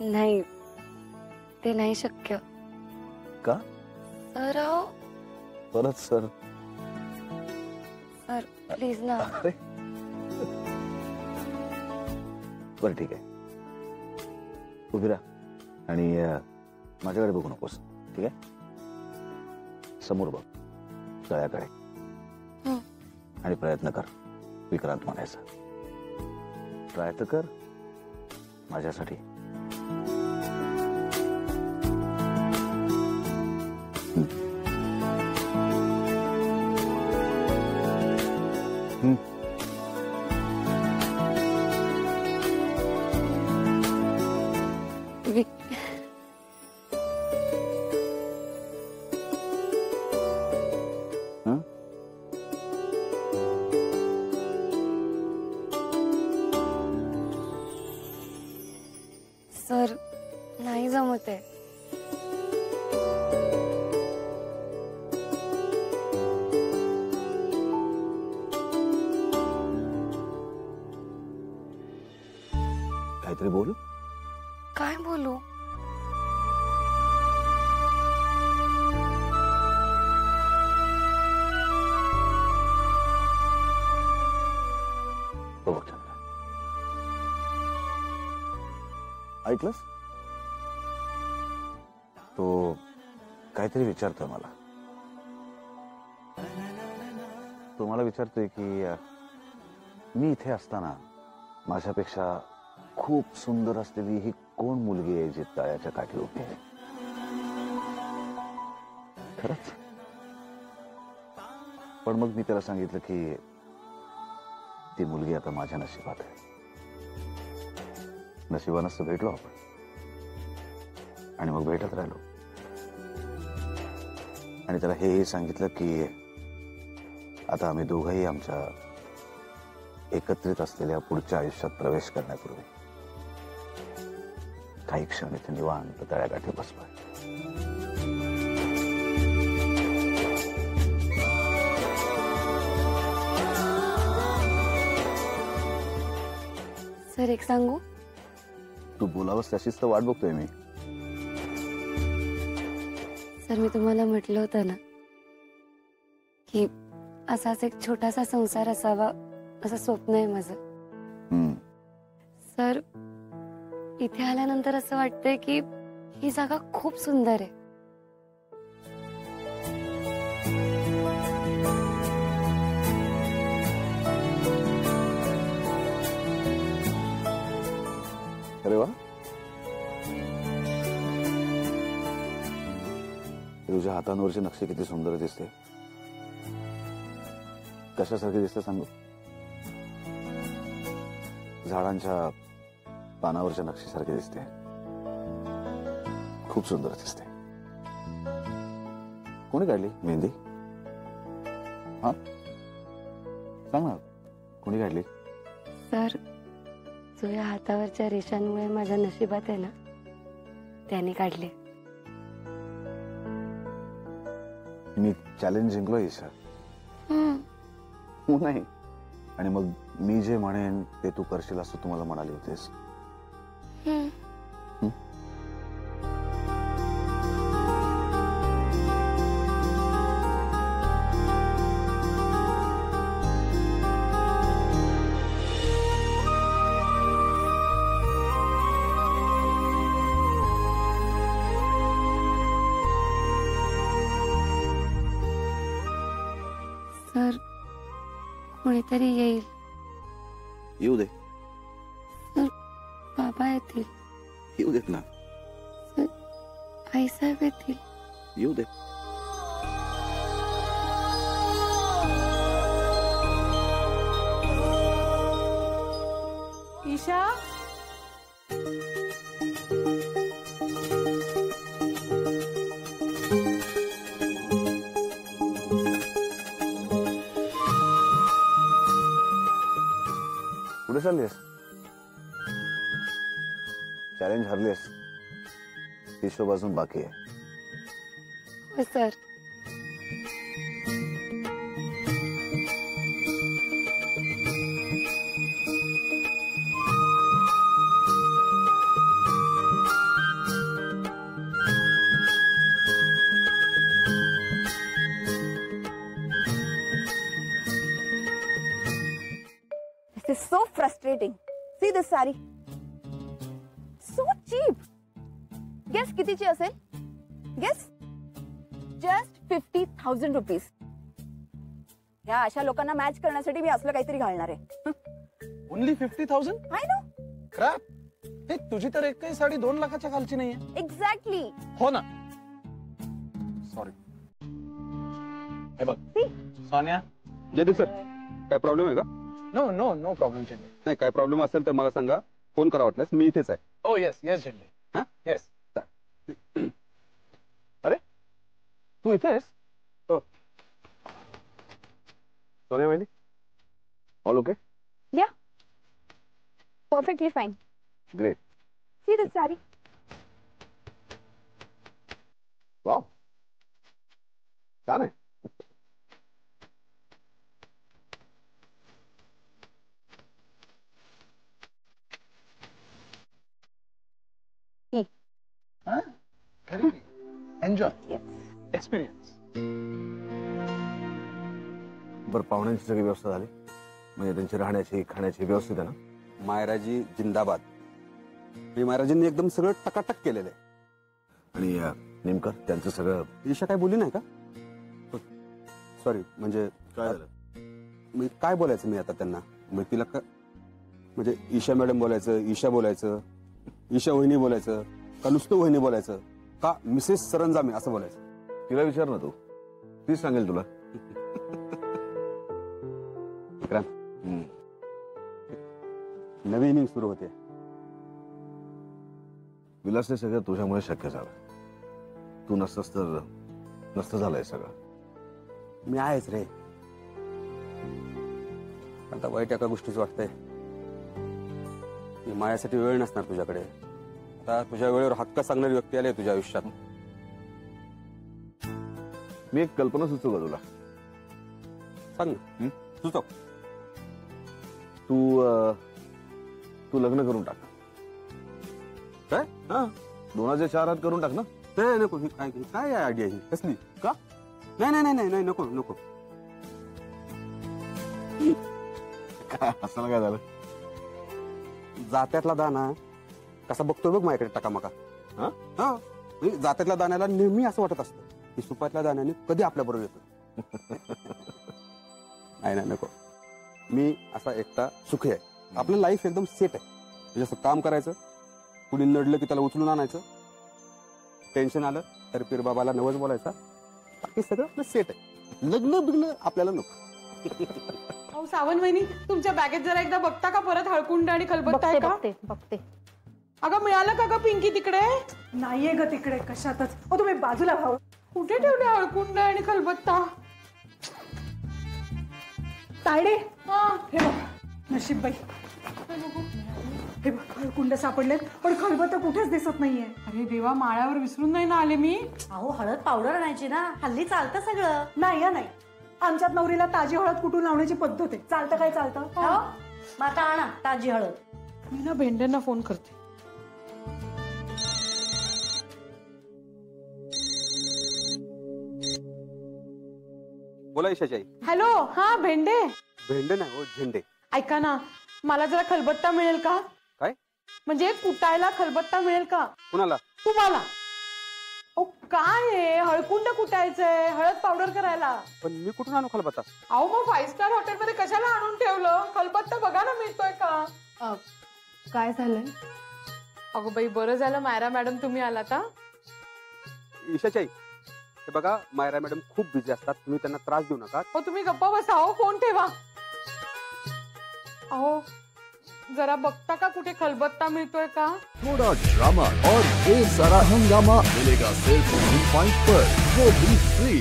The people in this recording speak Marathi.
नाही, ते नाही शक्य. का? सर परत सर? सर प्लीज ना. अरे बरं ठीक आहे, उभी राहा आणि माझ्याकडे बघू नकोस, ठीक आहे? समोर बघ, तळ्याकडे, आणि प्रयत्न कर विक्रांत म्हणायचा. ट्राय तर कर माझ्यासाठी. सर नाही जमत आहे. काहीतरी बोल. काय बोलू? बघ चंद्र, ऐकलंस? तो काहीतरी विचारतोय मला. तो मला विचारतोय की मी इथे असताना माझ्यापेक्षा खूप सुंदर असलेली ही कोण मुलगी आहे जी तळ्याच्या काठी उभी आहे. खरंच? पण मग मी त्याला सांगितलं की ती मुलगी आता माझ्या नशिबात आहे. नशिबानंच तर भेटलो आपण, आणि मग भेटत राहिलो. आणि त्याला हेही सांगितलं की आता आम्ही दोघंही आमच्या एकत्रित असलेल्या पुढच्या आयुष्यात प्रवेश करण्यापूर्वी काही क्षण इथे निवांत तळ्याकाठी बसलोय. सर एक सांगू? तू बोलावंस तशीच तर वाट बघतोय मी. सर मी तुम्हाला म्हटलं होतं ना की असाच एक छोटासा संसार असावा असं स्वप्न आहे माझं. सर इथे आल्यानंतर असं वाटतंय की ही जागा खूप सुंदर आहे. अरे वा, तुझ्या हातांवरची नक्षी किती सुंदर दिसते. कशासारखी दिसते सांगू? झाडांच्या पानावरच्या नक्षीसारखी दिसते. खूप सुंदर दिसते. कोणी काढली मेहंदी? हा सांग ना, कोणी काढली? सर जो या हातावरच्या रेषांमुळे माझ्या नशिबात आहे ना, त्याने काढले. मी चॅलेंज जिंकलोय ईशा. नाही, आणि मग मी जे म्हणेन ते तू करशील असं तू मला म्हणाली होतीस. सर कोणीतरी येईल. येऊ दे. सर बाबा येतील. येऊ देत ना. सर आईसाहेब येतील. येऊ दे. ईशा, कुठे चाललीस? चॅलेंज हरलीस. ती शो अजून बाकी आहे. हो sir. so frustrating. See this saree. So cheap. Guess कितीची असेल? Guess? Just 50,000 rupees. ह्या अशा लोकांना मॅच करण्यासाठी मी असलं काहीतरी घालणार आहे. ओनली 50,000? I know. क्रॅप. हे तुझी तर एकही साडी 2 लाखाच्या खालची नाहीये. Exactly. हो ना. सॉरी. हे बघ. सोनिया. जयदीप सर, काय प्रॉब्लेम आहे का? नो नो नो प्रॉब्लेम झेंडे. नाही, काय प्रॉब्लेम असेल तर मला सांगा, फोन करा वाटल्यास, मी इथेच आहे. ओ येस येस झेंडे. हा? येस. अरे तू इथे आहेस? हो. सोनिया वहिनी, all okay? Yeah. Perfectly fine. Great. See this saree. Wow, छान आहे. Enjoy Yes. एक्सपिरियन्स. बरं, पाहुण्यांची सगळी व्यवस्था झाली? म्हणजे त्यांची राहण्याची खाण्याची व्यवस्थित आहे ना? मायराजी जिंदाबाद. हे मायराजींनी एकदम सगळं टकाटक केलेलं आहे. आणि नेमकं त्यांचं सगळं ईशा काय बोलली नाही का? सॉरी, म्हणजे काय झालं? मी काय बोलायचं मी आता त्यांना? मग तिला का म्हणजे ईशा मॅडम बोलायचं, ईशा बोलायचं, ईशा वहिनी बोलायचं, का नुसतं वहिनी बोलायचं, का मिसेस सरंजामे असं बोलायचं? तिला विचार ना तू, तीच सांगेल तुला. विक्रांत, नवी इनिंग सुरू होते. विलास, हे सगळं तुझ्यामुळे शक्य झालं. तू नसतंस तर नसतं झालंय सगळं. मी आहेच रे. आता वाईट एका गोष्टीच वाटतंय की माझ्यासाठी वेळ नसणार तुझ्याकडे. आता तुझ्या वेळेवर हक्क सांगणारी व्यक्ती आली तुझ्या आयुष्यात. मी एक कल्पना सुचवू का तुला? सांग ना. सुचव. तू लग्न करून टाक. काय? हा, 2,400 करून टाक ना. नाही नको. ही काय आयडिया ही कसली? का? नाही नाही नाही नाही, नको नको. काय असं काय झालं? जात्यातला दाना कसा बघतोय बघ माझ्याकडे टकामका. हा? हा, म्हणजे जात्यातल्या दाण्याला नेहमी असं वाटत असतं की सुपातल्या दाण्याने कधी आपल्या बरोबर येतो. नाही नाही, नको. मी असा एकटा सुखी आहे. आपलं लाईफ एकदम सेट आहे. म्हणजे असं काम करायचं, कुणी नडलं की त्याला उचलून आणायचं, टेन्शन आलं तर पीरबाबाला नवस बोलायचा, बाकी सगळं आपलं सेट आहे. लग्न बिग्न आपल्याला नको. अहो सावंत वहिनी, तुमच्या बॅगेत जरा एकदा बघता का परत हळकुंड आणि खलबत्ता आहे का? बघते. अगं मिळालं का ग पिंकी तिकडे? नाहीये ग तिकडे कशातच. ओ तुम्ही बाजूला भाऊ. कुठे ठेवले हळकुंड आणि खलबत्ता? तायडे, हा, हे बघ नशीब बाई. हे बघ हळकुंड सापडलेत, पण खलबत्ता कुठेच दिसत नाहीये. अरे देवा, माळ्यावर विसरून नाही ना आले मी. अहो हळद पावडर आणायची ना, हल्ली चालतं सगळं. नाही या नाही, आमच्यात नवरीला ताजी हळद कुठून लावण्याची पद्धत आहे. चालतं काय चालतं. हो, मग आता आणा ताजी हळद. मी ना भेंड्यांना फोन करते. बोला ईशाची आई. हॅलो, हा भेंडे. भेंडे नाही हो, झेंडे. ऐका ना, मला जरा खलबत्ता मिळेल का? काय? म्हणजे कुटायला खलबत्ता मिळेल का? कुणाला? तुम्हाला. ओ काय आहे, हळकुंड कुटायचंय, हळद पावडर करायला. पण मी कुठून आणू खलबत्ता? अहो मग 5 स्टार हॉटेल मध्ये कशाला आणून ठेवलं? खलबत्ता बघा ना मिळतोय का? काय झालंय? अगं बाई, बरं झालं मायरा मॅडम तुम्ही आलात. ईशाची आई, हे बघा मायरा मॅडम खूप बिझी असतात, तुम्ही त्यांना त्रास देऊ नका. हो तुम्ही गप्पा बसा, हो फोन ठेवा. अहो जरा बघता का कुठे खलबत्ता मिळतोय का? थोड़ा ड्रामा और ये सारा हंगामा मिलेगा सिर्फ 1 पॉइंट पर, वो भी फ्री.